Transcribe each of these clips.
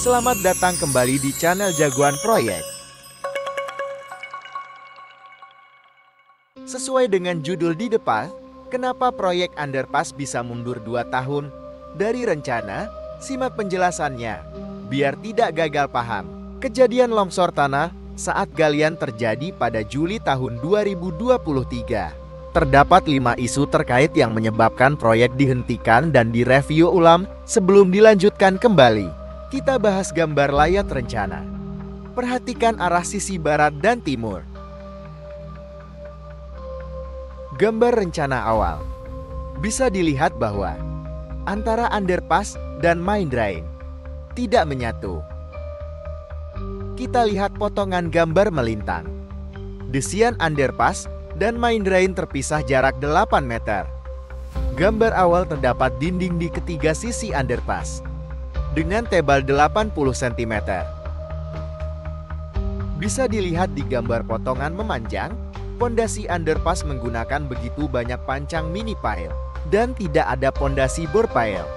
Selamat datang kembali di channel Jagoan Proyek. Sesuai dengan judul di depan, kenapa proyek underpass bisa mundur 2 tahun dari rencana? Simak penjelasannya, biar tidak gagal paham. Kejadian longsor tanah saat galian terjadi pada Juli tahun 2023. Terdapat 5 isu terkait yang menyebabkan proyek dihentikan dan direview ulang sebelum dilanjutkan kembali. Kita bahas gambar layout rencana. Perhatikan arah sisi barat dan timur. Gambar rencana awal. Bisa dilihat bahwa antara underpass dan main drain tidak menyatu. Kita lihat potongan gambar melintang. Desian underpass dan main drain terpisah jarak 8 meter. Gambar awal terdapat dinding di ketiga sisi underpass dengan tebal 80 cm. Bisa dilihat di gambar potongan memanjang, pondasi underpass menggunakan begitu banyak pancang mini pile dan tidak ada pondasi bor pile.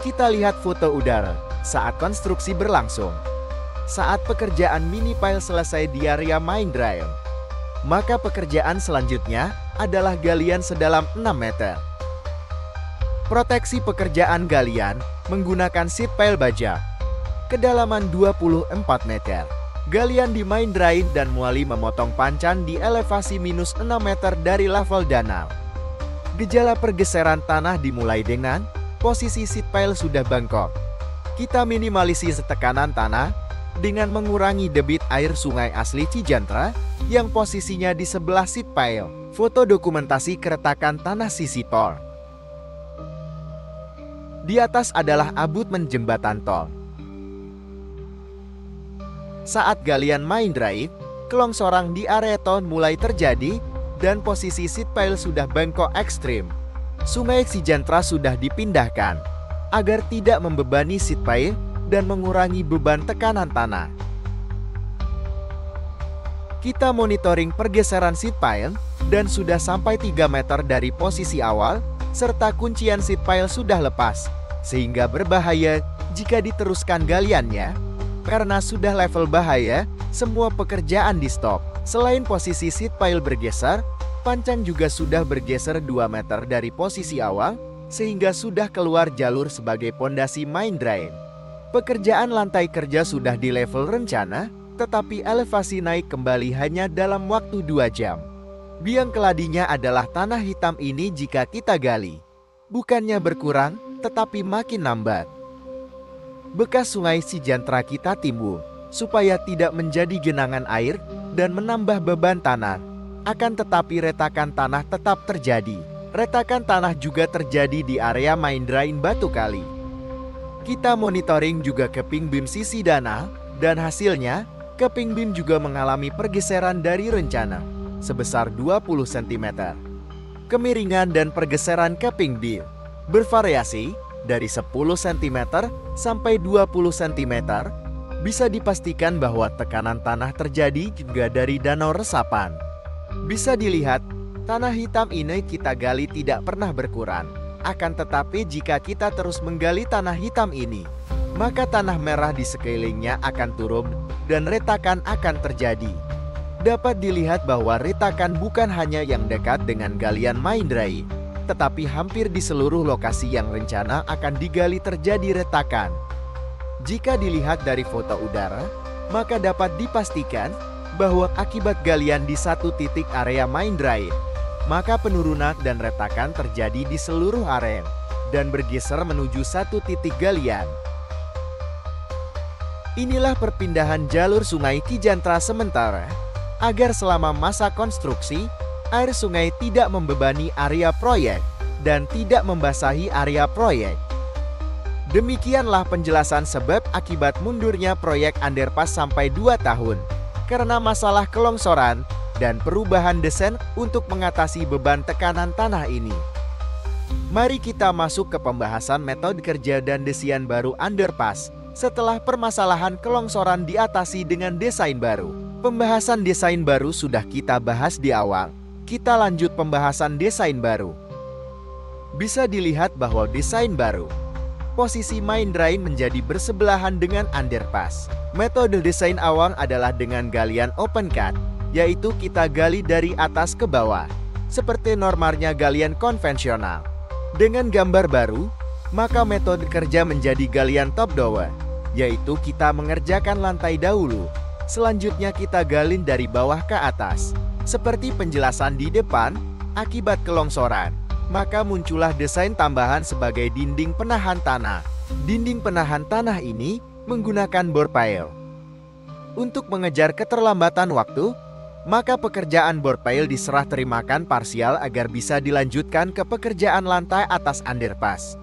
Kita lihat foto udara saat konstruksi berlangsung. Saat pekerjaan mini pile selesai di area main drain, maka pekerjaan selanjutnya adalah galian sedalam 6 meter. Proteksi pekerjaan galian menggunakan seat pile baja. Kedalaman 24 meter. Galian di main drain dan muali memotong pancan di elevasi minus 6 meter dari level danau. Gejala pergeseran tanah dimulai dengan posisi seat pile sudah bengkok. Kita minimalisir tekanan tanah dengan mengurangi debit air sungai asli Cijantra yang posisinya di sebelah seat pile. Foto dokumentasi keretakan tanah sisi tol. Di atas adalah abutmen jembatan tol. Saat galian main drain, kelongsoran di area tol mulai terjadi dan posisi seat pile sudah bengkok ekstrim. Sungai Cijantra sudah dipindahkan agar tidak membebani seat pile dan mengurangi beban tekanan tanah. Kita monitoring pergeseran seat pile dan sudah sampai 3 meter dari posisi awal, serta kuncian seat pile sudah lepas, sehingga berbahaya jika diteruskan galiannya. Karena sudah level bahaya, semua pekerjaan di stop. Selain posisi seat pile bergeser, pancang juga sudah bergeser 2 meter dari posisi awal, sehingga sudah keluar jalur sebagai pondasi main drain. Pekerjaan lantai kerja sudah di level rencana, tetapi elevasi naik kembali hanya dalam waktu 2 jam. Biang keladinya adalah tanah hitam ini jika kita gali. Bukannya berkurang, tetapi makin nambat. Bekas sungai Cijantra kita timbul, supaya tidak menjadi genangan air dan menambah beban tanah. Akan tetapi retakan tanah tetap terjadi. Retakan tanah juga terjadi di area main drain Batu Kali. Kita monitoring juga keping beam sisi danau, dan hasilnya, keping beam juga mengalami pergeseran dari rencana, sebesar 20 cm. Kemiringan dan pergeseran keping beam bervariasi dari 10 cm sampai 20 cm. Bisa dipastikan bahwa tekanan tanah terjadi juga dari danau resapan. Bisa dilihat, tanah hitam ini kita gali tidak pernah berkurang. Akan tetapi jika kita terus menggali tanah hitam ini, maka tanah merah di sekelilingnya akan turun dan retakan akan terjadi. Dapat dilihat bahwa retakan bukan hanya yang dekat dengan galian main drain, tetapi hampir di seluruh lokasi yang rencana akan digali terjadi retakan. Jika dilihat dari foto udara, maka dapat dipastikan bahwa akibat galian di satu titik area main drain, maka penurunan dan retakan terjadi di seluruh area dan bergeser menuju satu titik galian. Inilah perpindahan jalur sungai Cijantra sementara, agar selama masa konstruksi, air sungai tidak membebani area proyek dan tidak membasahi area proyek. Demikianlah penjelasan sebab akibat mundurnya proyek underpass sampai 2 tahun, karena masalah kelongsoran dan perubahan desain untuk mengatasi beban tekanan tanah ini. Mari kita masuk ke pembahasan metode kerja dan desain baru underpass setelah permasalahan kelongsoran diatasi dengan desain baru. Pembahasan desain baru sudah kita bahas di awal. Kita lanjut pembahasan desain baru. Bisa dilihat bahwa desain baru posisi main drain menjadi bersebelahan dengan underpass. Metode desain awal adalah dengan galian open cut, yaitu kita gali dari atas ke bawah, seperti normalnya galian konvensional. Dengan gambar baru, maka metode kerja menjadi galian top down, yaitu kita mengerjakan lantai dahulu. Selanjutnya kita galin dari bawah ke atas. Seperti penjelasan di depan, akibat kelongsoran, maka muncullah desain tambahan sebagai dinding penahan tanah. Dinding penahan tanah ini menggunakan bore pile. Untuk mengejar keterlambatan waktu, maka pekerjaan bore pile diserah terimakan parsial agar bisa dilanjutkan ke pekerjaan lantai atas underpass.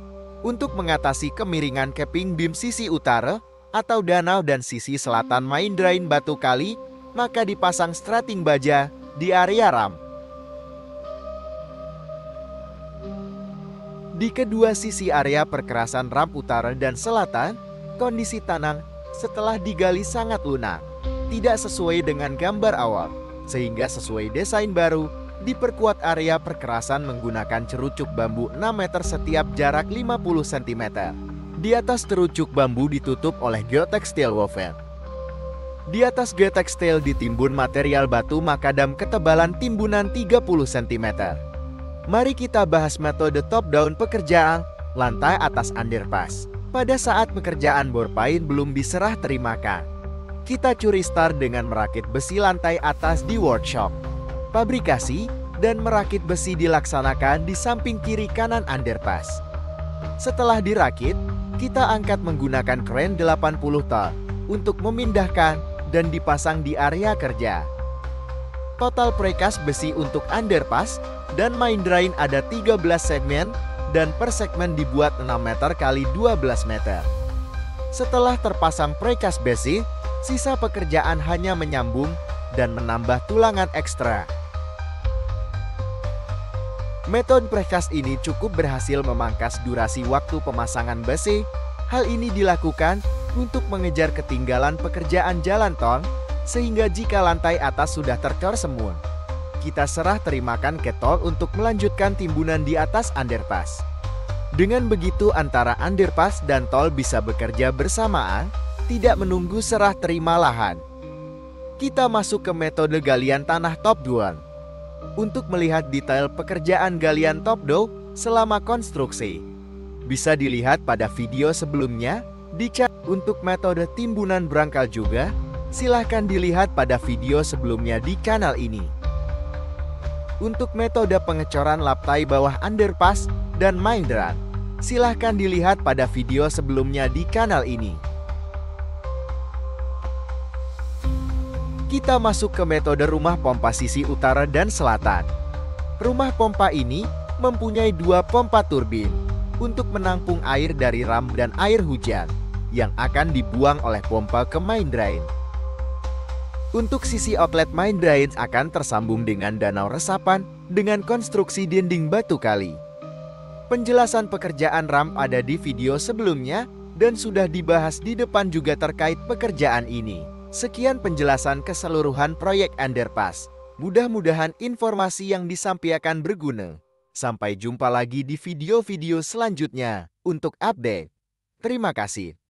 Untuk mengatasi kemiringan capping beam sisi utara atau danau dan sisi selatan main drain batu kali, maka dipasang strating baja di area ramp. Di kedua sisi area perkerasan ramp utara dan selatan, kondisi tanah setelah digali sangat lunak, tidak sesuai dengan gambar awal, sehingga sesuai desain baru, diperkuat area perkerasan menggunakan cerucuk bambu 6 meter setiap jarak 50 cm. Di atas cerucuk bambu ditutup oleh geotextile woven. Di atas geotextile ditimbun material batu makadam ketebalan timbunan 30 cm. Mari kita bahas metode top-down pekerjaan lantai atas underpass. Pada saat pekerjaan bore pile belum diserah terimakan, kita curi start dengan merakit besi lantai atas di workshop. Pabrikasi dan merakit besi dilaksanakan di samping kiri kanan underpass. Setelah dirakit, kita angkat menggunakan kren 80 ton untuk memindahkan dan dipasang di area kerja. Total precast besi untuk underpass dan main drain ada 13 segmen dan per segmen dibuat 6 meter kali 12 meter. Setelah terpasang precast besi, sisa pekerjaan hanya menyambung dan menambah tulangan ekstra. Metode precast ini cukup berhasil memangkas durasi waktu pemasangan besi. Hal ini dilakukan untuk mengejar ketinggalan pekerjaan jalan tol, sehingga jika lantai atas sudah tercor semua, kita serah terimakan ke tol untuk melanjutkan timbunan di atas underpass. Dengan begitu antara underpass dan tol bisa bekerja bersamaan, tidak menunggu serah terima lahan. Kita masuk ke metode galian tanah top down. Untuk melihat detail pekerjaan galian top down selama konstruksi, bisa dilihat pada video sebelumnya. Untuk metode timbunan berangkal juga, silahkan dilihat pada video sebelumnya di kanal ini. Untuk metode pengecoran lantai bawah underpass dan main drain, silahkan dilihat pada video sebelumnya di kanal ini. Kita masuk ke metode rumah pompa sisi utara dan selatan. Rumah pompa ini mempunyai 2 pompa turbin untuk menampung air dari ram dan air hujan yang akan dibuang oleh pompa ke main drain. Untuk sisi outlet main drain akan tersambung dengan danau resapan dengan konstruksi dinding batu kali. Penjelasan pekerjaan ramp ada di video sebelumnya dan sudah dibahas di depan juga terkait pekerjaan ini. Sekian penjelasan keseluruhan proyek underpass. Mudah-mudahan informasi yang disampaikan berguna. Sampai jumpa lagi di video-video selanjutnya untuk update. Terima kasih.